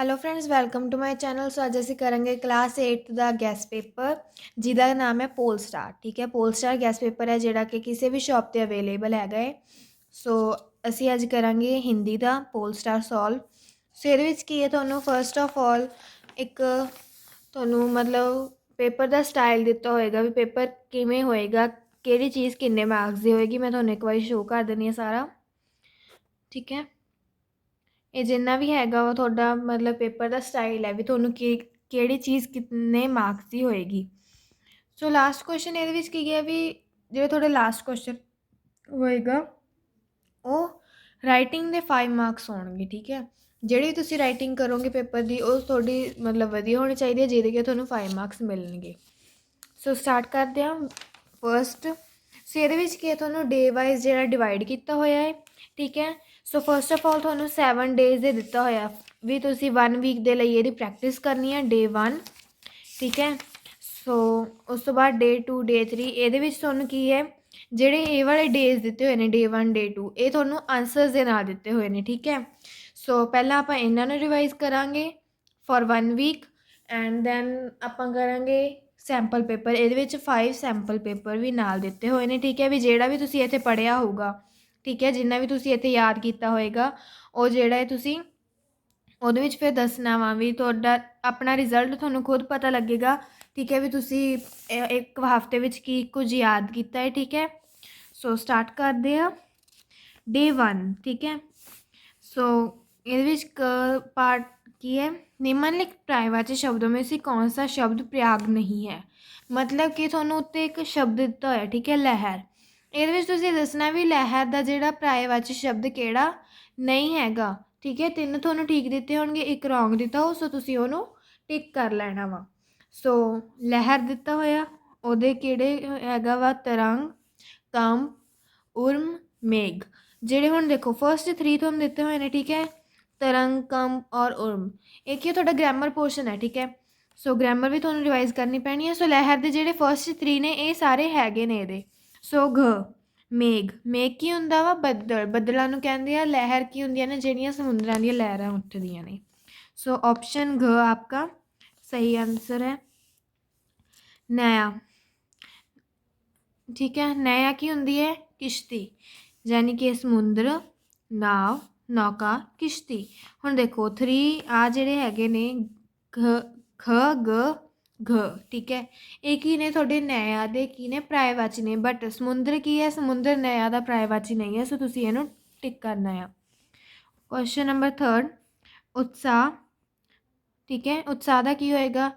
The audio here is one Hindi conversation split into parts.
Hello friends, welcome to my channel. So ਅੱਜ ਅਸੀਂ ਕਰਾਂਗੇ ਕਲਾਸ 8 ਦਾ ਗੈਸ ਪੇਪਰ ਜਿਹਦਾ ਨਾਮ ਹੈ ਪੋਲ ਸਟਾਰ। ਠੀਕ ਹੈ, ਪੋਲ ਸਟਾਰ ਗੈਸ ਪੇਪਰ ਹੈ ਜਿਹੜਾ ਕਿ ਕਿਸੇ ਵੀ ਸ਼ੌਪ 'ਤੇ ਅਵੇਲੇਬਲ ਹੈਗਾ ਹੈ। ਸੋ ਅਸੀਂ ਅੱਜ ਕਰਾਂਗੇ ਹਿੰਦੀ ਦਾ ਪੋਲ ਸਟਾਰ ਸੋਲਵ। ਸੋ ਇਹਦੇ ਵਿੱਚ ਕੀ ਹੈ, ਤੁਹਾਨੂੰ ਫਸਟ ਆਫ ਆਲ ਇੱਕ ਤੁਹਾਨੂੰ ਮਤਲਬ ਪੇਪਰ ਦਾ ਸਟਾਈਲ ਦਿੱਤਾ ਹੋਏਗਾ ਵੀ ਪੇਪਰ ਕਿਵੇਂ ਹੋਏਗਾ, ਕਿਹੜੀ ਚੀਜ਼ ਕਿੰਨੇ ਮਾਰਕਸ ਦੀ ਹੋਏਗੀ। ਮੈਂ ਤੁਹਾਨੂੰ ਇੱਕ ਵਾਰੀ ਸ਼ੋਅ ਕਰ ਦਿੰਦੀ ਹਾਂ ਸਾਰਾ। ਠੀਕ ਹੈ, ਇਹ ਜਿੰਨਾ ਵੀ ਹੈਗਾ ਵਾ ਤੁਹਾਡਾ ਮਤਲਬ ਪੇਪਰ ਦਾ ਸਟਾਈਲ ਹੈ ਵੀ ਤੁਹਾਨੂੰ ਕਿਹੜੀ ਚੀਜ਼ ਕਿੰਨੇ ਮਾਰਕਸ ਦੀ ਹੋਏਗੀ। ਸੋ ਲਾਸਟ ਕੁਐਸਚਨ ਇਹਦੇ ਵਿੱਚ ਕੀ ਹੈ ਵੀ ਜਿਹੜਾ ਤੁਹਾਡਾ ਲਾਸਟ ਕੁਐਸਚਨ ਹੋਏਗਾ ਉਹ ਰਾਈਟਿੰਗ ਦੇ 5 ਮਾਰਕਸ ਹੋਣਗੇ। ਠੀਕ ਹੈ, ਜਿਹੜੀ ਤੁਸੀਂ ਰਾਈਟਿੰਗ ਕਰੋਗੇ ਪੇਪਰ ਦੀ ਉਹ ਤੁਹਾਡੀ ਮਤਲਬ ਵਧੀਆ ਹੋਣੀ ਚਾਹੀਦੀ ਹੈ, ਜਿਹਦੇ ਕਿ ਤੁਹਾਨੂੰ 5 ਮਾਰਕਸ ਮਿਲਣਗੇ। ਸੋ ਸਟਾਰਟ ਕਰਦੇ ਹਾਂ ਫਸਟ। ਸੋ ਇਹਦੇ ਵਿੱਚ ਕੀ ਹੈ, ਤੁਹਾਨੂੰ ਡੇ ਵਾਈਜ਼ ਜਿਹੜਾ ਡਿਵਾਈਡ ਕੀਤਾ ਹੋਇਆ ਹੈ। ਠੀਕ ਹੈ, ਸੋ ਫਸਟ ਆਫ ਆਲ ਤੁਹਾਨੂੰ 7 ਡੇਜ਼ ਦੇ ਦਿੱਤਾ ਹੋਇਆ ਵੀ ਤੁਸੀਂ 1 ਵੀਕ ਦੇ ਲਈ ਇਹਦੀ ਪ੍ਰੈਕਟਿਸ ਕਰਨੀ ਹੈ, ਡੇ 1। ਠੀਕ ਹੈ, ਸੋ ਉਸ ਤੋਂ ਬਾਅਦ ਡੇ 2 ਡੇ 3 ਇਹਦੇ ਵਿੱਚ ਤੁਹਾਨੂੰ ਕੀ ਹੈ, ਜਿਹੜੇ ਇਹ ਵਾਲੇ ਡੇਜ਼ ਦਿੱਤੇ ਹੋਏ ਨੇ ਡੇ 1 ਡੇ 2 ਇਹ ਤੁਹਾਨੂੰ ਆਨਸਰਸ ਦੇ ਨਾਲ ਦਿੱਤੇ ਹੋਏ ਨੇ। ਠੀਕ ਹੈ, ਸੋ ਪਹਿਲਾਂ ਆਪਾਂ ਇਹਨਾਂ ਨੂੰ ਰਿਵਾਈਜ਼ ਕਰਾਂਗੇ ਫॉर 1 ਵੀਕ ਐਂਡ ਦੈਨ ਆਪਾਂ ਕਰਾਂਗੇ ਸੈਂਪਲ ਪੇਪਰ। ਇਹਦੇ ਵਿੱਚ 5 ਸੈਂਪਲ ਪੇਪਰ ਵੀ ਨਾਲ ਦਿੱਤੇ ਹੋਏ ਨੇ। ਠੀਕ ਹੈ, ਵੀ ਜਿਹੜਾ ਵੀ ਤੁਸੀਂ ਇੱਥੇ ਪੜ੍ਹਿਆ ਹੋਊਗਾ, ਠੀਕ ਹੈ, ਜਿੰਨਾ ਵੀ ਤੁਸੀਂ ਇੱਥੇ ਯਾਦ ਕੀਤਾ ਹੋਏਗਾ ਉਹ ਜਿਹੜਾ ਹੈ ਤੁਸੀਂ ਉਹਦੇ ਵਿੱਚ ਫਿਰ ਦੱਸਣਾ ਵਾ ਵੀ ਤੁਹਾਡਾ ਆਪਣਾ ਰਿਜ਼ਲਟ ਤੁਹਾਨੂੰ ਖੁਦ ਪਤਾ ਲੱਗੇਗਾ। ਠੀਕ ਹੈ, ਵੀ ਤੁਸੀਂ ਇੱਕ ਹਫ਼ਤੇ ਵਿੱਚ ਕੀ ਕੁਝ ਯਾਦ ਕੀਤਾ ਹੈ। ਠੀਕ ਹੈ, ਸੋ ਸਟਾਰਟ ਕਰਦੇ ਆ ਡੇ 1। ਠੀਕ ਹੈ, सो ਇਹਦੇ ਵਿੱਚ पार्ट की है, निम्नलिखित पर्यायवाची शब्दों में से कौन सा शब्द प्रयाग नहीं है। मतलब कि ਤੁਹਾਨੂੰ ਉੱਤੇ ਇੱਕ ਸ਼ਬਦ ਦਿੱਤਾ ਹੋਇਆ, ਠੀਕ ਹੈ, ਲਹਿਰ। ਇਹਦੇ ਵਿੱਚ ਤੁਸੀਂ ਦੱਸਣਾ ਵੀ ਲਹਿਰ ਦਾ ਜਿਹੜਾ ਪਰਿਆਇਵਾਚੀ ਸ਼ਬਦ ਕਿਹੜਾ ਨਹੀਂ ਹੈਗਾ। ਠੀਕ ਹੈ, 3 ਤੁਹਾਨੂੰ ਠੀਕ ਦਿੱਤੇ ਹੋਣਗੇ, ਇੱਕ ਰੋਂਗ ਦਿੱਤਾ ਹੋ, ਸੋ ਤੁਸੀਂ ਉਹਨੂੰ ਟਿਕ ਕਰ ਲੈਣਾ ਵਾ। ਸੋ ਲਹਿਰ ਦਿੱਤਾ ਹੋਇਆ, ਉਹਦੇ ਕਿਹੜੇ ਹੈਗਾ ਵਾ ਤਰੰਗ, ਕੰਪ, ਉਰਮ, ਮੇਘ। ਜਿਹੜੇ ਹੁਣ ਦੇਖੋ ਫਸਟ 3 ਤੁਹਾਨੂੰ ਦਿੱਤੇ ਹੋਏ ਨੇ। ਠੀਕ ਹੈ, ਤਰੰਗ, ਕੰਪ ਔਰ ਉਰਮ। ਇਹ ਕੀ ਤੁਹਾਡਾ ਗ੍ਰਾਮਰ ਪੋਰਸ਼ਨ ਹੈ। ਠੀਕ ਹੈ, ਸੋ ਗ੍ਰਾਮਰ ਵੀ ਤੁਹਾਨੂੰ ਰਿਵਾਈਜ਼ ਕਰਨੀ ਪੈਣੀ ਹੈ। ਸੋ ਲਹਿਰ ਦੇ ਜਿਹੜੇ ਫਸਟ 3 ਨੇ ਇਹ ਸਾਰੇ ਹੈਗੇ ਨੇ ਇਹਦੇ। ਸੋ ਮੇਘ, ਮੇਘ ਕੀ ਹੁੰਦਾ ਵਾ ਬੱਦਲ, ਬੱਦਲਾਂ ਨੂੰ ਕਹਿੰਦੇ ਆ। ਲਹਿਰ ਕੀ ਹੁੰਦੀਆਂ ਨੇ ਜਿਹੜੀਆਂ ਸਮੁੰਦਰਾਂ ਦੀਆਂ ਲਹਿਰਾਂ ਉੱਠਦੀਆਂ ਨੇ। ਸੋ ਆਪਸ਼ਨ ਆਪਕਾ ਸਹੀ ਆंसर ਹੈ। नया, ठीक है, नया की ਹੁੰਦੀ ਹੈ किश्ती, यानी कि समुद्र, नाव, नौका, किश्ती। ਹੁਣ ਦੇਖੋ 3 ਆ ਜਿਹੜੇ ਹੈਗੇ ਨੇ ਖ ਗ घ। ठीक है, ਇਹ ਕੀ ਨੇ ਤੁਹਾਡੇ ਨਇਆ ਦੇ ਕੀ ਨੇ ਪਰਿਆਇਵਾਚੀ ਨੇ, ਬਟ ਸਮੁੰਦਰ ਕੀ ਹੈ, ਸਮੁੰਦਰ ਨਇਆ ਦਾ ਪਰਿਆਇਵਾਚੀ ਨਹੀਂ ਹੈ। ਸੋ ਤੁਸੀਂ ਇਹਨੂੰ ਟਿਕ ਕਰਨਾ ਆ। ਕੁਐਸਚਨ ਨੰਬਰ 3 ਉਤਸ਼ਾਹ। ठीक है, उत्साह ਦਾ ਕੀ ਹੋਏਗਾ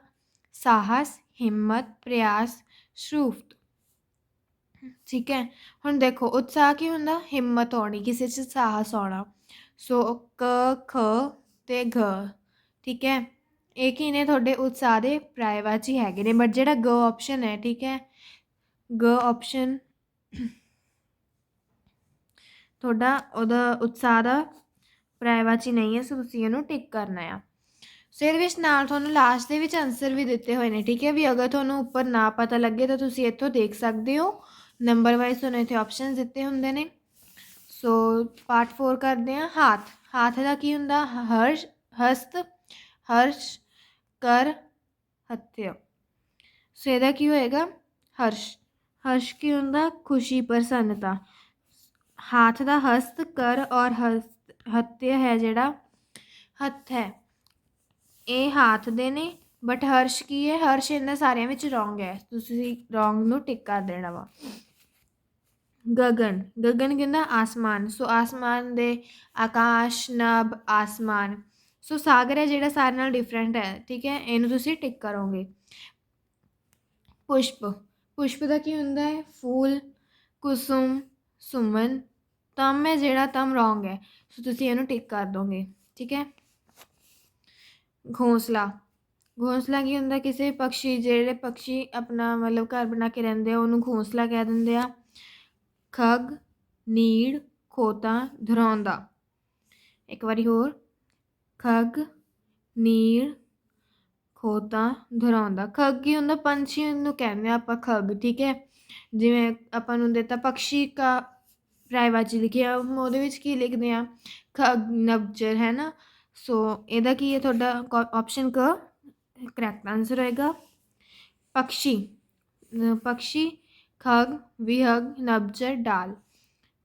साहस, हिम्मत, प्रयास, ਸ਼ਰੂਫਤ। ਠੀਕ ਹੈ, ਹੁਣ ਦੇਖੋ ਉਤਸ਼ਾਹ ਕੀ ਹੁੰਦਾ, ਹਿੰਮਤ ਆਉਣੀ, ਕਿਸੇ 'ਚ ਸਾਹਸ ਆਉਣਾ। ਸੋ ਕ ਖ ਅਤੇ ਘ। ਠੀਕ ਹੈ, ਇਹ ਕੀ ਨੇ ਤੁਹਾਡੇ ਉਤਸ਼ਾਹ ਦੇ ਪਰਿਆਇਵਾਚੀ ਹੈਗੇ ਨੇ, ਬਟ ਜਿਹੜਾ ਗ ਆਪਸ਼ਨ ਹੈ, ਠੀਕ ਹੈ, ਗ ਆਪਸ਼ਨ ਤੁਹਾਡਾ ਉਹਦਾ ਉਤਸ਼ਾਹ ਦਾ ਪਰਿਆਇਵਾਚੀ ਨਹੀਂ ਹੈ। ਸੋ ਤੁਸੀਂ ਇਹਨੂੰ ਟਿਕ ਕਰਨਾ ਆ। ਸੋ ਇਹਦੇ ਵਿੱਚ ਨਾਲ ਤੁਹਾਨੂੰ ਲਾਸਟ ਦੇ ਵਿੱਚ ਆਨਸਰ ਵੀ ਦਿੱਤੇ ਹੋਏ ਨੇ। ਠੀਕ ਹੈ, ਵੀ ਅਗਰ ਤੁਹਾਨੂੰ ਉੱਪਰ ਨਾ ਪਤਾ ਲੱਗੇ ਤਾਂ ਤੁਸੀਂ ਇੱਥੋਂ ਦੇਖ ਸਕਦੇ ਹੋ, ਨੰਬਰ ਵਾਈਜ਼ ਤੁਹਾਨੂੰ ਇੱਥੇ ਆਪਸ਼ਨ ਦਿੱਤੇ ਹੁੰਦੇ ਨੇ। ਸੋ ਪਾਰਟ 4 ਕਰਦੇ ਹਾਂ ਹਾਥ। ਹਾਥ ਦਾ ਕੀ ਹੁੰਦਾ, ਹਰਸ਼, ਹਸਤ, ਹਰਸ਼, ਕਰ, ਹੱਥਿਆ। ਸੋ ਇਹਦਾ ਕੀ ਹੋਏਗਾ ਹਰਸ਼। ਹਰਸ਼ ਕੀ ਹੁੰਦਾ, ਖੁਸ਼ੀ, ਪ੍ਰਸੰਨਤਾ। ਹਾਥ ਦਾ ਹਸਤ, ਕਰ ਔਰ ਹੱਥਿਆ ਹੈ ਜਿਹੜਾ ਹੱਥ ਹੈ, ਇਹ ਹਾਥ ਦੇ ਨੇ, ਬਟ ਹਰਸ਼ ਕੀ ਹੈ, ਹਰਸ਼ ਇਹਨਾਂ ਸਾਰਿਆਂ ਵਿੱਚ ਰੋਂਗ ਹੈ। ਤੁਸੀਂ ਰੋਂਗ ਨੂੰ ਟਿਕ ਕਰ ਦੇਣਾ ਵਾ। ਗਗਨ, ਗਗਨ ਕਹਿੰਦਾ ਆਸਮਾਨ। ਸੋ ਆਸਮਾਨ ਦੇ ਆਕਾਸ਼, ਨਭ, ਆਸਮਾਨ। ਸੋ ਸਾਗਰ ਹੈ ਜਿਹੜਾ ਸਾਰਿਆਂ ਨਾਲ ਡਿਫਰੈਂਟ ਹੈ। ਠੀਕ ਹੈ, ਇਹਨੂੰ ਤੁਸੀਂ ਟਿਕ ਕਰੋਗੇ। ਪੁਸ਼ਪ, ਪੁਸ਼ਪ ਦਾ ਕੀ ਹੁੰਦਾ ਹੈ ਫੂਲ, ਕੁਸੁਮ, ਸੁਮਨ। ਤਮ ਹੈ ਜਿਹੜਾ ਤਮ ਰੋਂਗ ਹੈ, ਸੋ ਤੁਸੀਂ ਇਹਨੂੰ ਟਿਕ ਕਰ ਦੋਗੇ। ਠੀਕ ਹੈ, ਘੋਂਸਲਾ, ਘੋਂਸਲਾ ਕੀ ਹੁੰਦਾ, ਕਿਸੇ ਪਕਸ਼ੀ, ਜਿਹੜੇ ਪਕਸ਼ੀ ਆਪਣਾ ਮਤਲਬ ਘਰ ਬਣਾ ਕੇ ਰਹਿੰਦੇ ਆ ਉਹਨੂੰ ਘੋਂਸਲਾ ਕਹਿ ਦਿੰਦੇ ਆ। ਖਗ, ਨੀੜ, ਖੋਤਾ, ਧਰੌਂਦਾ। ਇੱਕ ਵਾਰੀ ਹੋਰ, ਖਗ, ਨੀੜ, ਖੋਤਾ, ਧਰੌਂਦਾ। ਖਗ ਕੀ ਹੁੰਦਾ, ਪੰਛੀ ਨੂੰ ਕਹਿੰਦੇ ਆ ਆਪਾਂ ਖਗ। ਠੀਕ ਹੈ, ਜਿਵੇਂ ਆਪਾਂ ਨੂੰ ਦਿੱਤਾ ਪਕਸ਼ੀ ਕਾ ਪਰਿਆਇਵਾਚੀ ਲਿਖਿਆ, ਉਹਦੇ ਵਿੱਚ ਕੀ ਲਿਖਦੇ ਆ ਖਗ ਨਵਜਰ, ਹੈ ਨਾ। सो ਇਹਦਾ ਕੀ ਹੈ ਤੁਹਾਡਾ ऑप्शन क करैक्ट आंसर होएगा पक्षी। पक्षी खग विहग नबजर डाल।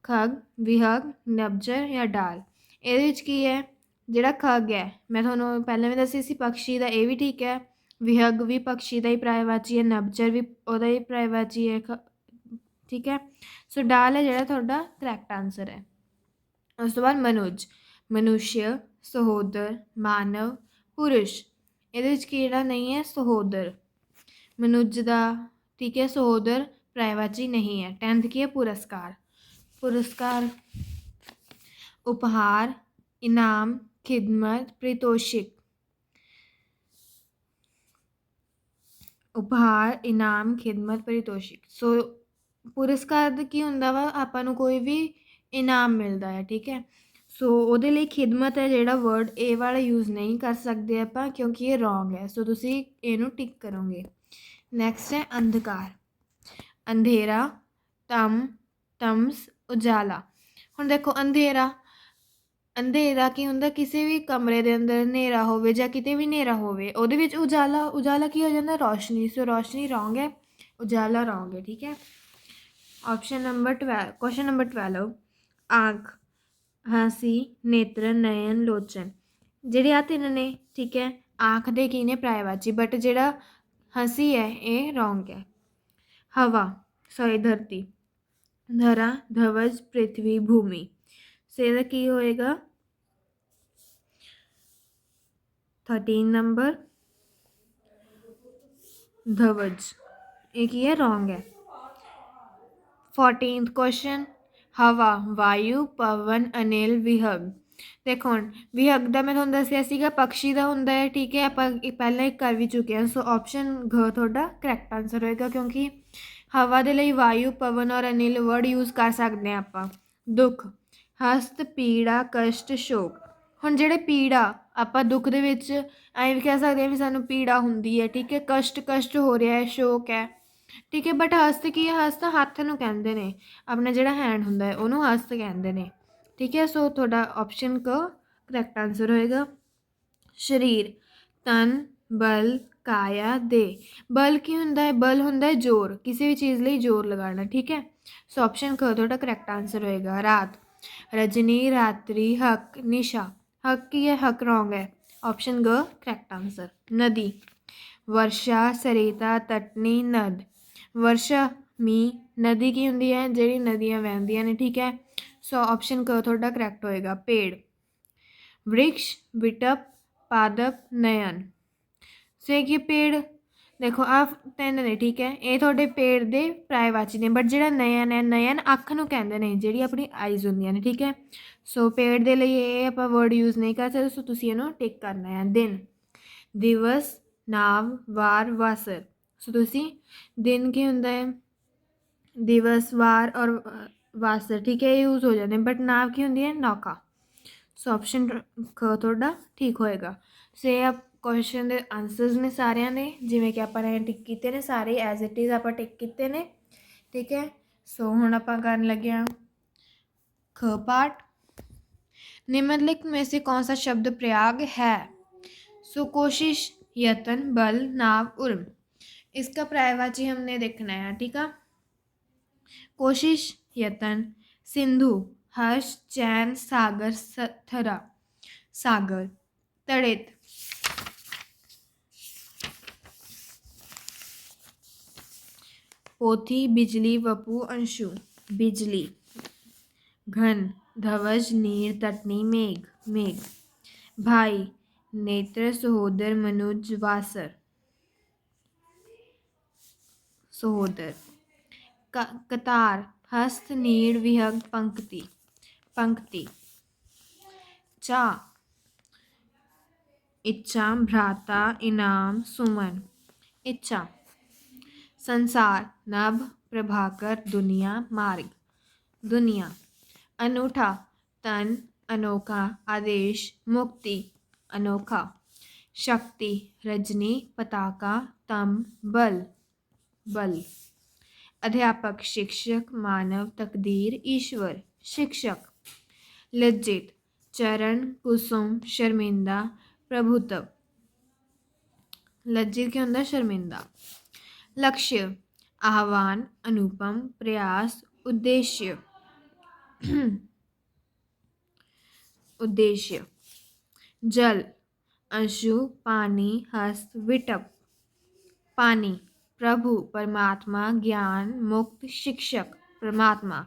खग विहग नबजर या डाल ਇਹਦੇ ਵਿੱਚ ਕੀ ਹੈ ਜਿਹੜਾ ਖਗ ਹੈ ਮੈਂ ਤੁਹਾਨੂੰ ਪਹਿਲਾਂ ਵੀ ਦੱਸੀ ਸੀ ਪਕਸ਼ੀ ਦਾ ਇਹ ਵੀ ਠੀਕ ਹੈ ਵਿਹਗ ਵੀ ਪਕਸ਼ੀ ਦਾ ਹੀ ਪਰਾਇਵਾਚੀ ਹੈ ਨਬਜਰ ਵੀ ਉਹਦਾ ਹੀ ਪਰਾਇਵਾਚੀ ਹੈ ਠੀਕ ਹੈ। ਸੋ ਡਾਲ ਹੈ ਜਿਹੜਾ ਤੁਹਾਡਾ ਕਰੈਕਟ ਆਨਸਰ ਹੈ। ਉਸ ਤੋਂ ਬਾਅਦ ਮਨੁਜ ਮਨੁष्य ਸਹੋਦਰ ਮਾਨਵ ਪੁਰਸ਼ ਇਹਦੇ ਵਿੱਚ ਕਿਹੜਾ ਨਹੀਂ ਹੈ ਸਹੋਦਰ ਮਨੁਜ ਦਾ ਠੀਕ ਹੈ ਸਹੋਦਰ ਪਰਾਇਵਾਚੀ नहीं है। 10th की है पुरस्कार। पुरस्कार उपहार इनाम खिदमत पारितोषिक। उपहार इनाम खिदमत पारितोषिक। सो पुरस्कार की ਹੁੰਦਾ ਵਾ ਆਪਾਂ ਨੂੰ ਕੋਈ ਵੀ ਇਨਾਮ ਮਿਲਦਾ ਹੈ ਠੀਕ ਹੈ। ਸੋ ਉਹਦੇ ਲਈ ਖਿਦਮਤ ਹੈ ਜਿਹੜਾ ਵਰਡ ਇਹ ਵਾਲਾ ਯੂਜ਼ ਨਹੀਂ ਕਰ ਸਕਦੇ ਆਪਾਂ ਕਿਉਂਕਿ ਇਹ ਰੋਂਗ ਹੈ। ਸੋ ਤੁਸੀਂ ਇਹਨੂੰ ਟਿਕ ਕਰੋਗੇ। ਨੈਕਸਟ ਹੈ ਅੰਧਕਾਰ अंधेरा तम तमस उजाला। ਹੁਣ ਦੇਖੋ ਅੰਧੇਰਾ ਅੰਧੇਰਾ ਕੀ ਹੁੰਦਾ ਕਿਸੇ ਵੀ ਕਮਰੇ ਦੇ ਅੰਦਰ ਹਨੇਰਾ ਹੋਵੇ ਜਾਂ ਕਿਤੇ ਵੀ ਹਨੇਰਾ ਹੋਵੇ ਉਹਦੇ ਵਿੱਚ ਉਜਾਲਾ ਉਜਾਲਾ ਕੀ ਹੋ ਜਾਂਦਾ ਰੌਸ਼ਨੀ। ਸੋ ਰੌਸ਼ਨੀ ਰੋਂਗ ਹੈ ਉਜਾਲਾ ਰੋਂਗ ਹੈ ਠੀਕ ਹੈ। ऑप्शन नंबर 12 क्वेश्चन नंबर 12 आँख हासी नेत्र नयन लोचन ਜਿਹੜੇ ਆ ਤਿੰਨ ਨੇ ਠੀਕ ਹੈ। ਆँख ਦੇ ਕੀ ਨੇ ਪਰਾਇਵਾਚੀ ਬਟ ਜਿਹੜਾ ਹੰਸੀ ਹੈ ਇਹ ਰੋਂਗ ਹੈ। हवा सॉरी धरती धरा धवज पृथ्वी भूमि से ਇਹਦਾ ਕੀ ਹੋਏਗਾ 13 नंबर धवज ਇਹ ਕੀ ਹੈ ਰੋਂਗ ਹੈ। 14th क्वेश्चन हवा वायु पवन अनिल विहग। देखो ਹੁਣ ਵਿਹਗ ਦਾ ਮੈਂ ਤੁਹਾਨੂੰ ਦੱਸਿਆ ਸੀਗਾ ਪਕਸ਼ੀ ਦਾ ਹੁੰਦਾ ਹੈ ਠੀਕ ਹੈ ਆਪਾਂ ਪਹਿਲਾਂ ਹੀ ਕਰ ਵੀ ਚੁੱਕੇ ਹਾਂ। ਸੋ ਆਪਸ਼ਨ ਘ ਤੁਹਾਡਾ ਕਰੈਕਟ ਆਨਸਰ ਹੋਏਗਾ ਕਿਉਂਕਿ ਹਵਾ ਦੇ ਲਈ ਵਾਯੂ ਪਵਨ ਔਰ ਅਨਿਲ ਵਰਡ ਯੂਜ਼ ਕਰ ਸਕਦੇ ਹਾਂ ਆਪਾਂ। ਦੁੱਖ ਹਸਤ ਪੀੜਾ ਕਸ਼ਟ ਸ਼ੋਕ। ਹੁਣ ਜਿਹੜੇ ਪੀੜਾ ਆਪਾਂ ਦੁੱਖ ਦੇ ਵਿੱਚ ਐਂ ਵੀ ਕਹਿ ਸਕਦੇ ਹਾਂ ਵੀ ਸਾਨੂੰ ਪੀੜਾ ਹੁੰਦੀ ਹੈ ਠੀਕ ਹੈ। ਕਸ਼ਟ ਹੋ ਰਿਹਾ ਹੈ ਸ਼ੋਕ ਹੈ ਠੀਕ ਹੈ। ਬਟ ਹਸਤ ਕੀ ਹੈ ਹਸਤ ਹੱਥ ਨੂੰ ਕਹਿੰਦੇ ਨੇ ਆਪਣਾ ਜਿਹੜਾ ਹੈਂਡ ਹੁੰਦਾ ਹੈ ਉਹਨੂੰ ਹਸਤ ਕਹਿੰਦੇ ਨੇ ਠੀਕ ਹੈ। ਸੋ ਤੁਹਾਡਾ ਆਪਸ਼ਨ ਕ ਕਰੈਕਟ ਆਨਸਰ ਹੋਏਗਾ। ਸਰੀਰ ਤਨ ਬਲ ਕਾਇਆ ਦੇ। ਬਲ ਕੀ ਹੁੰਦਾ ਹੈ ਬਲ ਹੁੰਦਾ ਹੈ ਜ਼ੋਰ ਕਿਸੇ ਵੀ ਚੀਜ਼ ਲਈ ਜ਼ੋਰ ਲਗਾਉਣਾ ਠੀਕ ਹੈ। ਸੋ ਆਪਸ਼ਨ ਕ ਤੁਹਾਡਾ ਕਰੈਕਟ ਆਨਸਰ ਹੋਏਗਾ। ਰਾਤ ਰਜਨੀ ਰਾਤਰੀ ਹੱਕ ਨਿਸ਼ਾ ਹੱਕ ਕੀ ਹੈ ਹੱਕ ਰੋਂਗ ਹੈ। ਆਪਸ਼ਨ ਗ ਕਰੈਕਟ ਆਨਸਰ। ਨਦੀ ਵਰਸ਼ਾ ਸਰਿਤਾ ਤਟਨੀ ਨਦ। ਵਰਸ਼ਾ ਮੀਂਹ ਨਦੀ ਕੀ ਹੁੰਦੀ ਹੈ ਜਿਹੜੀ ਨਦੀਆਂ ਵਹਿੰਦੀਆਂ ਨੇ ਠੀਕ ਹੈ। ਸੋ ਆਪਸ਼ਨ ਕ ਤੁਹਾਡਾ ਕਰੈਕਟ ਹੋਏਗਾ। ਪੇੜ वृक्ष विटप पादप नयन। सो एक पेड़ देखो आ तीन ने ठीक है ये थोड़े पेड़ दे परायवाची ने बट जो नयन है नयन अख नूं कहंदे ने जिहड़ी अपनी आईज हुंदियां ने ठीक है। सो पेड़ दे लई ये आपां वर्ड यूज़ नहीं कर सकते। सो तुसीं इहनूं टिक करना है। दिन दिवस नाव वार वासर। सो तुसीं दिन की हुंदा है दिवस वार और वासर ठीक है यूज़ हो जाते हैं बट नाव की हुंदी है नौका। सो ऑप्शन ख ਤੁਹਾਡਾ ਠੀਕ ਹੋਏਗਾ। ਸੋ ਇਹ ਆ ਕੁਐਸਚਨ ਦੇ ਆਨਸਰਸ ਨੇ ਸਾਰਿਆਂ ਦੇ ਜਿਵੇਂ ਕਿ ਆਪਾਂ ਨੇ ਟਿਕ ਕੀਤੇ ਨੇ ਸਾਰੇ ਐਜ਼ ਇਟ ਇਜ਼ ਆਪਾਂ ਟਿਕ ਕੀਤੇ ਨੇ ਠੀਕ ਹੈ। ਸੋ ਹੁਣ ਆਪਾਂ ਕਰਨ ਲੱਗੇ ਹਾਂ ख पार्ट। निम्नलिखित में से कौन सा शब्द प्रयाग है। सो कोशिश यत्न बल नाव उर्म। इसका पर्यायवाची हमने देखना है ठीक है। कोशिश यत्न सिंधु हर्ष चैन सागर थरा सागर तड़ित पोथी बिजली वपु अंशु बिजली घन धवज नीर तटनी मेघ मेघ भाई नेत्र सहोदर मनुज वासर सहोदर कतार हस्त नीड़ विहग पंक्ति पंक्ति चा इच्छा भ्राता इनाम सुमन इच्छा संसार नभ प्रभाकर दुनिया मार्ग दुनिया अनूठा तन अनोखा आदेश मुक्ति अनोखा शक्ति रजनी पताका तम बल बल अध्यापक शिक्षक मानव तकदीर ईश्वर शिक्षक लज्जित चरण कुसुम शर्मिंदा प्रभुत्व। लज्जित क्या होंदा? शर्मिंदा। लक्ष्य आह्वान अनुपम प्रयास उद्देश्य। उद्देश्य। जल अंशु पानी हस्त विटप। पानी प्रभु परमात्मा ज्ञान मुक्त शिक्षक परमात्मा।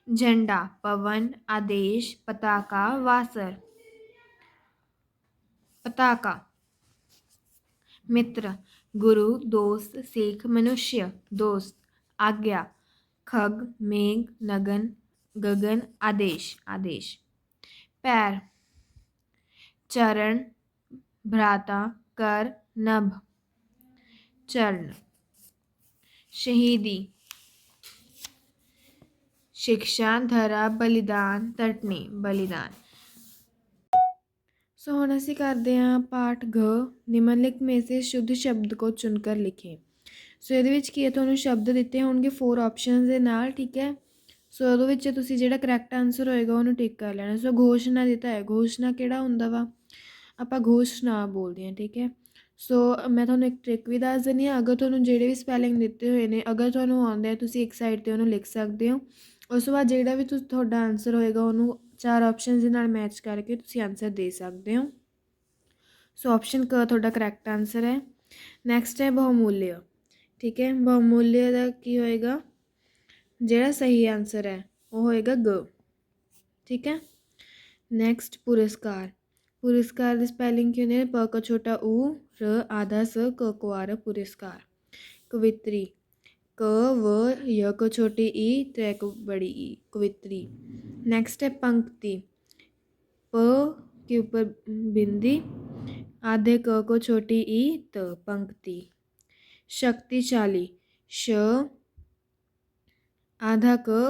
झंडा पवन आदेश पताका वासर। पताका। मित्र गुरु दोस्त सिख मनुष्य दोस्त। आज्ञा खग मेघ नगन गगन आदेश आदेश। पैर चरण भ्राता कर नभ। चरण। शहीदी शिक्षा धरा बलिदान तटनी बलिदान। सो हुण असीं करते हैं पाठ घ। निम्नलिखित में से शुद्ध शब्द को चुनकर लिखें। सो ਇਹਦੇ ਵਿੱਚ ਕੀ ਹੈ, ਤੁਹਾਨੂੰ ਸ਼ਬਦ ਦਿੱਤੇ ਹੋਣਗੇ 4 ਆਪਸ਼ਨਸ ਦੇ ਨਾਲ, ਠੀਕ ਹੈ। ਸੋ ਉਹਦੇ ਵਿੱਚ ਤੁਸੀਂ ਜਿਹੜਾ ਕਰੈਕਟ ਆਨਸਰ ਹੋਏਗਾ ਉਹਨੂੰ ਟਿਕ ਕਰ ਲੈਣਾ। ਸੋ ਘੋਸ਼ਣਾ ਦਿੱਤਾ ਹੈ, ਘੋਸ਼ਣਾ ਕਿਹੜਾ ਹੁੰਦਾ ਵਾ? ਆਪਾਂ ਘੋਸ਼ਣਾ ਬੋਲਦੇ ਹਾਂ, ਠੀਕ ਹੈ। ਸੋ ਮੈਂ ਤੁਹਾਨੂੰ ਇੱਕ ਟ੍ਰਿਕ ਵੀ ਦੱਸ ਦਿੰਦੀ ਹਾਂ। ਅਗਰ ਤੁਹਾਨੂੰ ਜਿਹੜੇ ਵੀ ਸਪੈਲਿੰਗ ਦਿੱਤੇ ਹੋਏ ਨੇ ਅਗਰ ਤੁਹਾਨੂੰ ਆਉਂਦੇ ਆ ਤੁਸੀਂ ਇੱਕ ਸਾਈਡ 'ਤੇ ਉਹਨੂੰ ਲਿਖ ਸਕਦੇ ਹੋ। ਉਸ ਤੋਂ ਬਾਅਦ ਜਿਹੜਾ ਵੀ ਤੁਹਾਡਾ ਆਨਸਰ ਹੋਏਗਾ ਉਹਨੂੰ 4 ਆਪਸ਼ਨਸ ਦੇ ਨਾਲ ਮੈਚ ਕਰਕੇ ਤੁਸੀਂ ਆਨਸਰ ਦੇ ਸਕਦੇ ਹੋ। ਸੋ ਆਪਸ਼ਨ ਕ ਤੁਹਾਡਾ ਕਰੈਕਟ ਆਨਸਰ ਹੈ। ਨੈਕਸਟ ਹੈ ਬਹੁਮੂल्य, ਠੀਕ ਹੈ। ਬਹੁਮੂल्य ਦਾ ਕੀ ਹੋਏਗਾ? ਜਿਹੜਾ ਸਹੀ ਆਨਸਰ ਹੈ ਉਹ ਹੋਏਗਾ ਗ, ਠੀਕ ਹੈ। ਨੈਕਸਟ ਪੁਰਸਕਾਰ। पुरस्कार ਦੀ स्पैलिंग ਕੀ ਹੁੰਦੀ ਹੈ? ਪ ਕ ਛੋਟਾ ਊ ਰ ਆਧਾ ਸ ਕ ਕੁਆਰ ਪੁਰਸਕਾਰ। ਕਵਿਤਰੀ ਕ ਵ य क छोटी ई त्रै क बड़ी ई कवित्री। नेक्स्ट है पंक्ति प के ऊपर बिंदी आधे क को छोटी ई त पंक्ति। शक्तिशाली श आधा क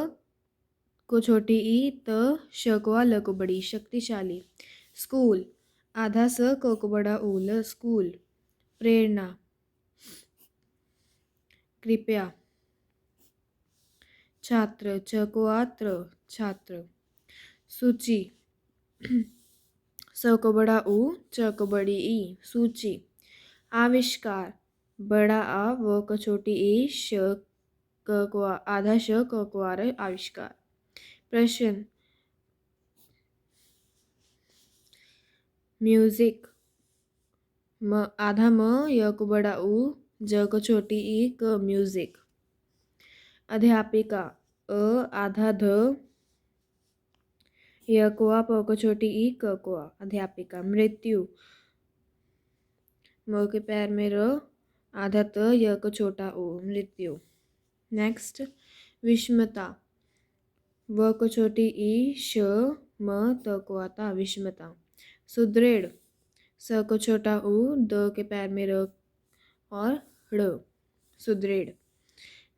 को छोटी ई त श को ल को बड़ी शक्तिशाली। स्कूल आधा स क को बड़ा ऊल स्कूल। प्रेरणा कृपया। छात्र छ को आत्र छात्र। सूची स को बड़ा ऊ च को बड़ी ई सूची। आविष्कार बड़ा आ व को छोटी ई श क को आधा श क को आर आविष्कार। प्रश्न म्यूजिक म आधा म य को बड़ा ऊ ज को छोटी ई क म्यूजिक। अध्यापिका अ आधा ध य को आ प को छोटी ई क को आ अध्यापिका। मृत्यु म के पैर में र आधा त य को छोटा ओ मृत्यु। नेक्स्ट विषमता व को छोटी ई श म त को आता विषमता। सुदृढ़ स को छोटा ऊ द के पैर में र और ड़ सुदृढ़।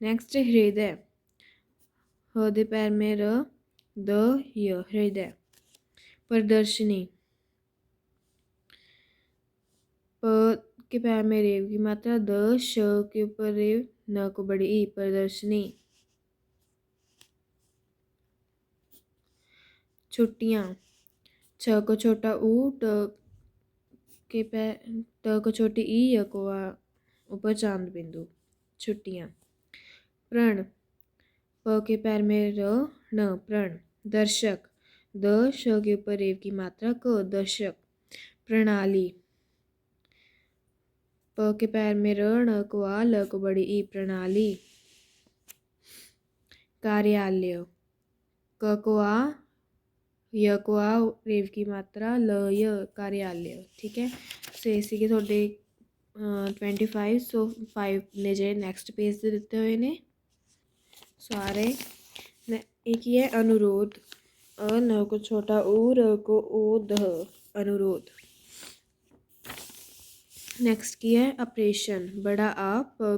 नेक्स्ट हृदय ह दे पैर में र द य हृदय। प्रदर्शनी प के पैर में रेव की मात्रा द श के ऊपर रेव न को बड़ी ई प्रदर्शनी। छुट्टियाँ छ को छोटा ऊ ट के पैर त को छोटी ई य को आ ऊपर चांद बिंदु छुट्टियाँ। प्रण प के पैर में र न प्रण। दर्शक द श के ऊपर रेव की मात्रा क दर्शक। प्रणाली प के पैर में र न को आ ल को बड़ी ई प्रणाली। कार्यालय क को आ य को आ रेव की मात्रा ल य कार्यालय, ठीक है। सो इसी के थोड़े 25 सो 5 ने जे नैक्सट पेज से दिते हुए ने सारे एक ही है अनुरोध अ न को छोटा ऊ र को ओ ध अनुरोध। नेक्स्ट की है ऑपरेशन बड़ा आ प